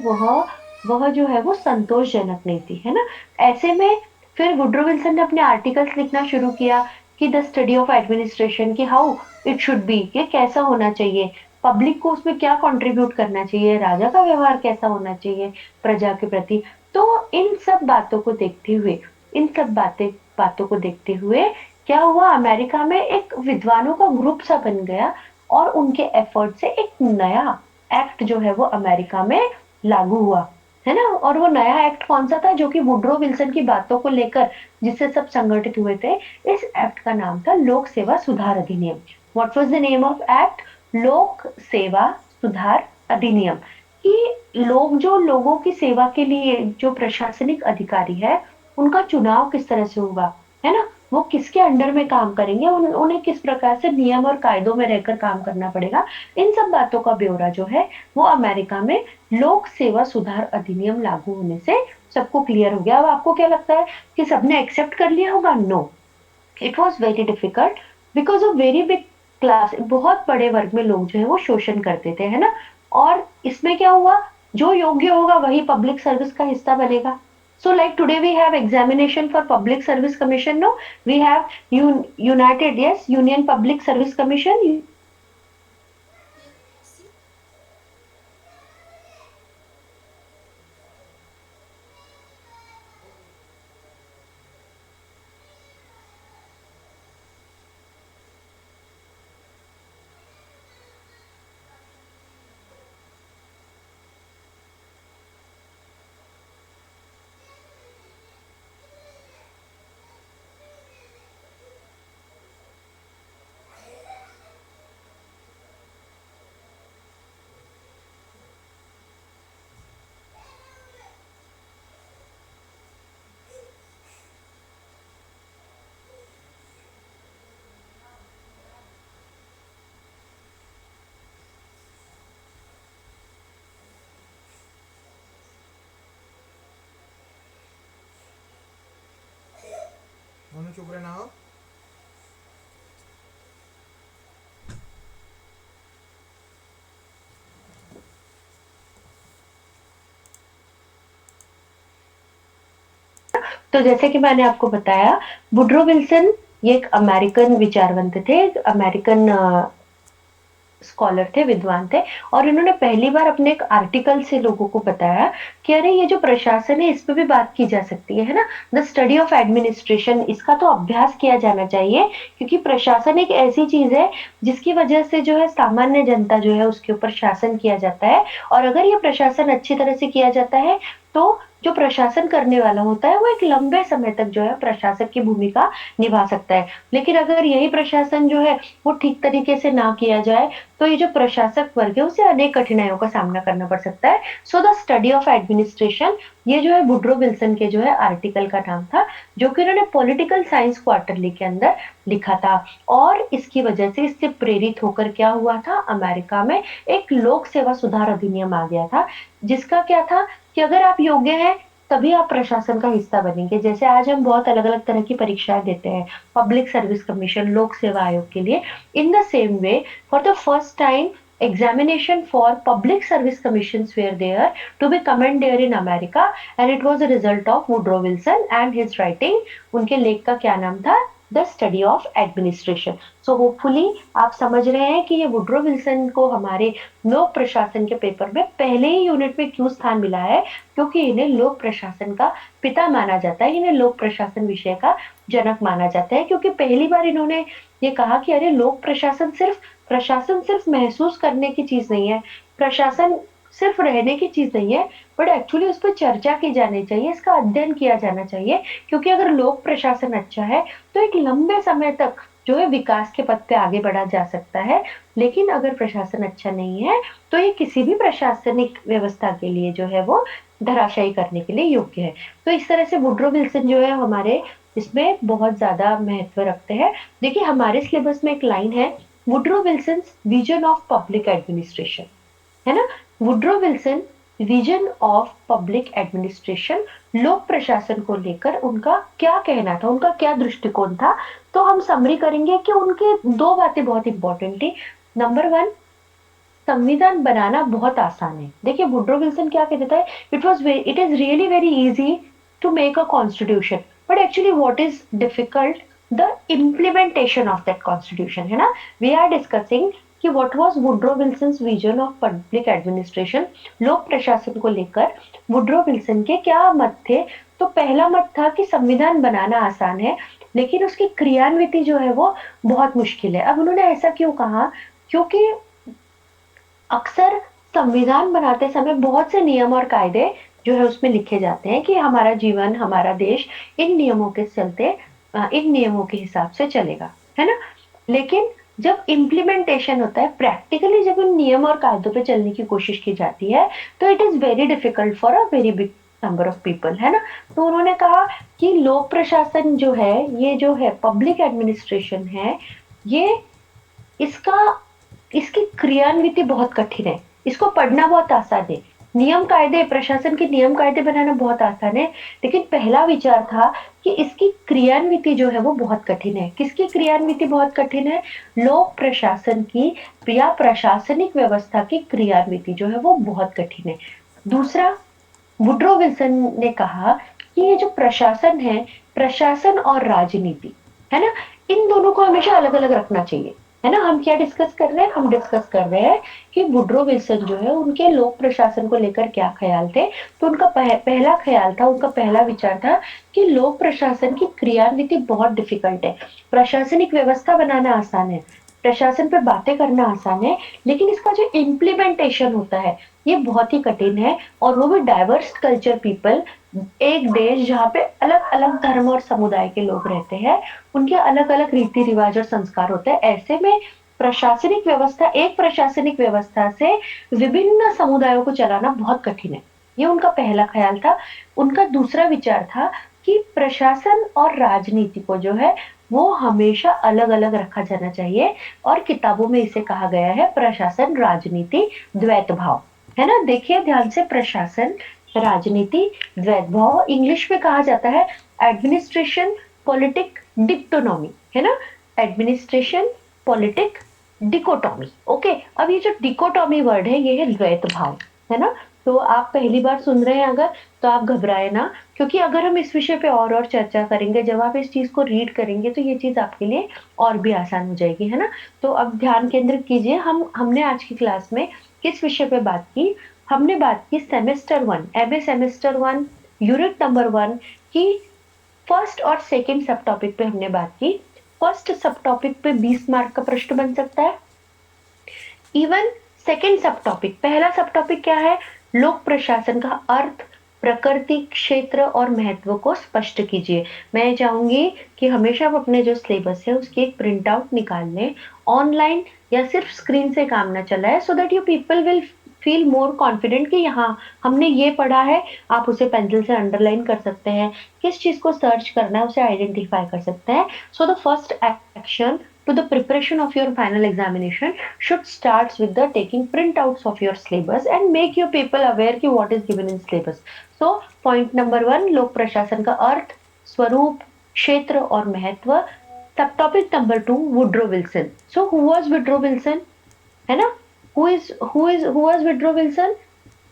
वह जो है वो संतोषजनक नहीं थी, है ना। ऐसे में फिर वुड्रो विल्सन ने अपने आर्टिकल्स लिखना शुरू किया कि द स्टडी ऑफ एडमिनिस्ट्रेशन, कि हाउ इट शुड बी, कि कैसा होना चाहिए, पब्लिक को उसमें क्या कंट्रीब्यूट करना चाहिए, राजा का व्यवहार कैसा होना चाहिए प्रजा के प्रति। तो इन सब बातों को देखते हुए, इन सब बातों को देखते हुए क्या हुआ, अमेरिका में एक विद्वानों का ग्रुप सा बन गया, और उनके एफर्ट से एक नया एक्ट जो है वो अमेरिका में लागू हुआ, है ना। और वो नया एक्ट कौन सा था, जो कि वुड्रो विल्सन की बातों को लेकर जिससे सब संगठित हुए थे। इस एक्ट का नाम था लोक सेवा सुधार अधिनियम। What was the name of act? लोक सेवा सुधार अधिनियम। कि लोग जो लोगों की सेवा के लिए जो प्रशासनिक अधिकारी है, उनका चुनाव किस तरह से होगा, है ना। वो किसके अंडर में काम करेंगे, उन्हें किस प्रकार से नियम और कायदों में रहकर काम करना पड़ेगा। इन सब बातों का ब्यौरा जो है वो अमेरिका में लोक सेवा सुधार अधिनियम लागू होने से सबको क्लियर हो गया। अब आपको क्या लगता है कि सबने एक्सेप्ट कर लिया होगा? No, it was very difficult, because of very big class. बहुत बड़े वर्ग में लोग जो है वो शोषण करते थे, है ना। और इसमें क्या हुआ, जो योग्य होगा वही पब्लिक सर्विस का हिस्सा बनेगा। So like today we have examination for Public Service Commission, no? We have United, yes, Union Public Service Commission. दोनों चुप रहना हो। तो जैसे कि मैंने आपको बताया, वुड्रो विल्सन ये एक अमेरिकन विचारवंत थे, एक अमेरिकन स्कॉलर थे, विद्वान थे। और इन्होंने पहली बार अपने एक आर्टिकल से लोगों को बताया कि अरे ये जो प्रशासन है इस पे भी बात की जा सकती है ना। द स्टडी ऑफ एडमिनिस्ट्रेशन, इसका तो अभ्यास किया जाना चाहिए, क्योंकि प्रशासन एक ऐसी चीज है जिसकी वजह से जो है सामान्य जनता जो है उसके ऊपर शासन किया जाता है। और अगर ये प्रशासन अच्छी तरह से किया जाता है तो जो प्रशासन करने वाला होता है वो एक लंबे समय तक जो है प्रशासक की भूमिका निभा सकता है। लेकिन अगर यही प्रशासन जो है वो ठीक तरीके से ना किया जाए, तो ये जो प्रशासक वर्ग है उसे अनेक कठिनाइयों का सामना करना पड़ सकता है। So the study of administration, ये जो है वुड्रो विल्सन के जो है आर्टिकल का नाम था, जो कि उन्होंने पॉलिटिकल साइंस क्वार्टरली के अंदर लिखा था। और इसकी वजह से, इससे प्रेरित होकर क्या हुआ था, अमेरिका में एक लोक सेवा सुधार अधिनियम आ गया था, जिसका क्या था कि अगर आप योग्य हैं तभी आप प्रशासन का हिस्सा बनेंगे। जैसे आज हम बहुत अलग अलग तरह की परीक्षाएं देते हैं, पब्लिक सर्विस कमीशन, लोक सेवा आयोग के लिए। इन the same way, for the first time examination for public service commissions were there to be commend there in America, and it was a result of Woodrow Wilson and his writing. उनके लेख का क्या नाम था? The study of administration. So hopefully आप समझ रहे हैं कि ये वुड्रो विल्सन को हमारे लोक प्रशासन के पेपर में पहले ही यूनिट में क्यों स्थान मिला है, क्योंकि इन्हें लोक प्रशासन का पिता माना जाता है, इन्हें लोक प्रशासन विषय का जनक माना जाता है, क्योंकि पहली बार इन्होंने ये कहा कि अरे लोक प्रशासन सिर्फ महसूस करने की चीज नहीं है, प्रशासन सिर्फ रहने की चीज नहीं है, बट एक्चुअली उस पर चर्चा की जानी चाहिए, इसका अध्ययन किया जाना चाहिए, क्योंकि अगर लोक प्रशासन अच्छा है तो एक लंबे समय तक जो है विकास के पथ पे आगे बढ़ा जा सकता है। लेकिन अगर प्रशासन अच्छा नहीं है तो ये किसी भी प्रशासनिक व्यवस्था के लिए जो है वो धराशायी करने के लिए योग्य है। तो इस तरह से वुड्रो विल्सन जो है हमारे इसमें बहुत ज्यादा महत्व रखते हैं। देखिए हमारे सिलेबस में एक लाइन है, Woodrow Wilson vision of public administration, है ना। Woodrow Wilson vision of public administration, लोक प्रशासन को लेकर उनका क्या कहना था, उनका क्या दृष्टिकोण था। तो हम समरी करेंगे कि उनके दो बातें बहुत इंपॉर्टेंट थी। नंबर वन, संविधान बनाना बहुत आसान है। देखिए वुड्रो विल्सन क्या कहता है, it is really very easy to make a constitution, but actually what is difficult, the implementation of that constitution, है ना। वी आर डिस्कसिंग कि what was Woodrow Wilson's vision of public administration, लोक प्रशासन को लेकर वुड्रो विल्सन के क्या मत थे। तो पहला मत था कि संविधान बनाना आसान है, लेकिन उसकी क्रियान्विति जो है वो बहुत मुश्किल है। अब उन्होंने ऐसा क्यों कहा, क्योंकि अक्सर संविधान बनाते समय बहुत से नियम और कायदे जो है उसमें लिखे जाते हैं कि हमारा जीवन, हमारा देश इन नियमों के चलते, इन नियमों के हिसाब से चलेगा, है ना। लेकिन जब इम्प्लीमेंटेशन होता है, प्रैक्टिकली जब उन नियम और कायदों पे चलने की कोशिश की जाती है, तो it is very difficult for a very big number of people, है ना। तो उन्होंने कहा कि लोक प्रशासन जो है, ये जो है पब्लिक एडमिनिस्ट्रेशन है, ये इसका इसकी क्रियान्विति बहुत कठिन है, इसको पढ़ना बहुत आसान है, नियम कायदे, प्रशासन के नियम कायदे बनाना बहुत आसान है, लेकिन पहला विचार था कि इसकी क्रियान्विति जो है वो बहुत कठिन है। किसकी क्रियान्विति बहुत कठिन है? लोक प्रशासन की या प्रशासनिक व्यवस्था की क्रियान्विति जो है वो बहुत कठिन है। दूसरा, वुड्रो विल्सन ने कहा कि ये जो प्रशासन है, प्रशासन और राजनीति, है ना, इन दोनों को हमेशा अलग अलग रखना चाहिए, है ना। हम क्या डिस्कस कर रहे हैं, हम डिस्कस कर रहे हैं कि वुड्रो विल्सन जो है उनके लोक प्रशासन को लेकर क्या ख्याल थे। तो उनका पहला ख्याल था, उनका पहला विचार था कि लोक प्रशासन की क्रियान्विति बहुत डिफिकल्ट है। प्रशासनिक व्यवस्था बनाना आसान है, प्रशासन पे बातें करना आसान है, लेकिन इसका जो इम्प्लीमेंटेशन होता है ये बहुत ही कठिन है, और वो भी डाइवर्स कल्चर पीपल, एक देश जहाँ पे अलग अलग धर्म और समुदाय के लोग रहते हैं, उनके अलग अलग रीति रिवाज और संस्कार होते हैं। ऐसे में प्रशासनिक व्यवस्था, एक प्रशासनिक व्यवस्था से विभिन्न समुदायों को चलाना बहुत कठिन है। ये उनका पहला ख्याल था। उनका दूसरा विचार था कि प्रशासन और राजनीति को जो है वो हमेशा अलग अलग रखा जाना चाहिए, और किताबों में इसे कहा गया है प्रशासन राजनीति द्वैत भाव, है ना। देखिए ध्यान से, प्रशासन राजनीति द्वैत भाव, इंग्लिश में कहा जाता है एडमिनिस्ट्रेशन पॉलिटिक डिक्टोनॉमी, है ना। Administration politic dichotomy, okay. अब ये जो डिकोटॉमी वर्ड है ये है द्वैत भाव, है ना। तो आप पहली बार सुन रहे हैं अगर, तो आप घबराए ना, क्योंकि अगर हम इस विषय पे और चर्चा करेंगे, जब आप इस चीज को रीड करेंगे तो ये चीज आपके लिए और भी आसान हो जाएगी, है ना। तो अब ध्यान केंद्रित कीजिए, हमने आज की क्लास में किस विषय पे बात की। हमने बात की semester one, MA semester one, unit number one की फर्स्ट और सेकंड सब टॉपिक पे हमने बात की। फर्स्ट सब टॉपिक पे 20 मार्क का प्रश्न बन सकता है। इवन सेकंड सब टॉपिक, पहला सब टॉपिक क्या है, लोक प्रशासन का अर्थ, प्रकृति, क्षेत्र और महत्व को स्पष्ट कीजिए। मैं चाहूंगी कि हमेशा आप अपने जो सिलेबस है उसकी एक प्रिंट आउट निकाल लें, ऑनलाइन या सिर्फ स्क्रीन से काम ना चलाए, so that you people will feel more confident कि यहाँ हमने ये पढ़ा है। आप उसे पेंसिल से अंडरलाइन कर सकते हैं, किस चीज को सर्च करना है उसे आइडेंटिफाई कर सकते हैं। So the first action to the preparation of your final examination should starts with the taking printouts of your syllabus and make your people aware कि what is given in syllabus. So point number one, लोक प्रशासन का अर्थ, स्वरूप, क्षेत्र और महत्व। सब topic number two, Woodrow Wilson. So who was Woodrow Wilson, है ना। Who was Woodrow Wilson?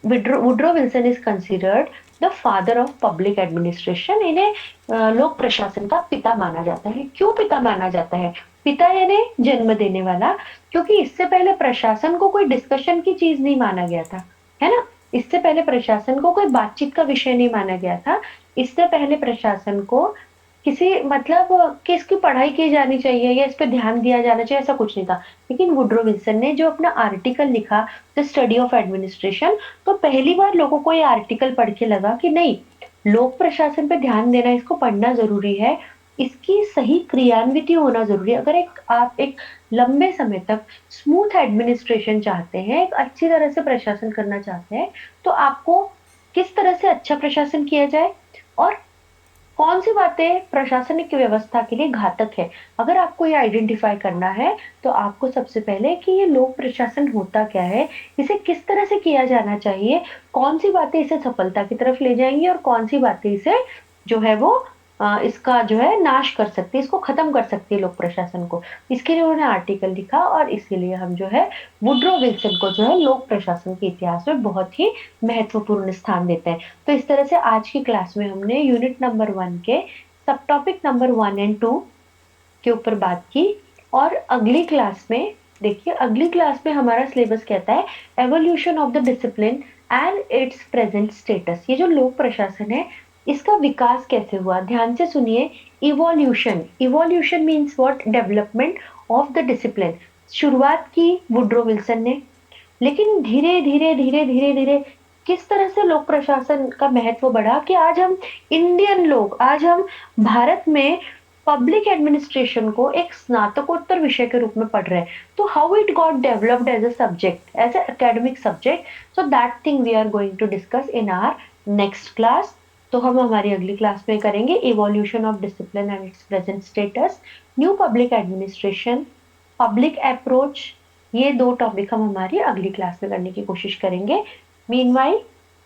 Woodrow Wilson is considered the father of public administration. इन्हें लोक प्रशासन का पिता माना जाता है. क्यों पिता माना जाता है? पिता यानी जन्म देने वाला, क्योंकि इससे पहले प्रशासन को कोई डिस्कशन की चीज नहीं माना गया था, है ना. इससे पहले प्रशासन को कोई बातचीत का विषय नहीं माना गया था. इससे पहले प्रशासन को किसी मतलब कि इसकी पढ़ाई की जानी चाहिए या इस पे ध्यान दिया जाना चाहिए, ऐसा कुछ नहीं था. लेकिन वुड्रो विल्सन ने जो अपना आर्टिकल लिखा, द स्टडी ऑफ एडमिनिस्ट्रेशन, तो पहली बार लोगों को ये आर्टिकल पढ़ के लगा कि नहीं, लोक प्रशासन पे ध्यान देना, इसको पढ़ना जरूरी है, इसकी सही क्रियान्विति होना जरूरी है. अगर आप एक लंबे समय तक स्मूथ एडमिनिस्ट्रेशन चाहते हैं, एक अच्छी तरह से प्रशासन करना चाहते हैं, तो आपको किस तरह से अच्छा प्रशासन किया जाए और कौन सी बातें प्रशासनिक व्यवस्था के लिए घातक है, अगर आपको ये आइडेंटिफाई करना है, तो आपको सबसे पहले कि ये लोक प्रशासन होता क्या है, इसे किस तरह से किया जाना चाहिए, कौन सी बातें इसे सफलता की तरफ ले जाएंगी और कौन सी बातें इसे जो है वो इसका जो है नाश कर सकती है, इसको खत्म कर सकती है लोक प्रशासन को. इसके लिए उन्होंने आर्टिकल लिखा और इसीलिए हम जो है वुड्रो विल्सन को जो है लोक प्रशासन के इतिहास में बहुत ही महत्वपूर्ण स्थान देते हैं. तो इस तरह से आज की क्लास में हमने यूनिट नंबर 1 के सब टॉपिक नंबर 1 एंड 2 के ऊपर बात की. और अगली क्लास में देखिए, अगली क्लास में हमारा सिलेबस कहता है evolution of the discipline and its present status. ये जो लोक प्रशासन है, इसका विकास कैसे हुआ, ध्यान से सुनिए. Evolution, evolution means what? Development of the discipline. शुरुआत की वुड्रो विल्सन ने, लेकिन धीरे धीरे धीरे धीरे धीरे किस तरह से लोक प्रशासन का महत्व बढ़ा कि आज हम इंडियन लोग, आज हम भारत में पब्लिक एडमिनिस्ट्रेशन को एक स्नातकोत्तर विषय के रूप में पढ़ रहे हैं. तो how it got developed as a subject, as a academic subject, so that thing we are going to discuss in our next class. तो हम हमारी अगली क्लास में करेंगे evolution of discipline and its present status, new public administration, public approach. ये 2 topic हम हमारी अगली क्लास में करने की कोशिश करेंगे. मीनवाइल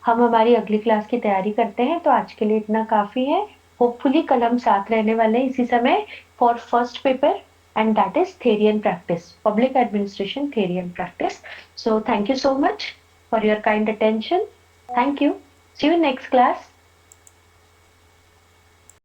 हम हमारी अगली क्लास की तैयारी करते हैं. तो आज के लिए इतना काफी है. होपफुली कल हम साथ रहने वाले हैं इसी समय for first paper, and that is theory and practice, public administration theory and practice. So thank you so much for your kind attention. Thank you. See you next class.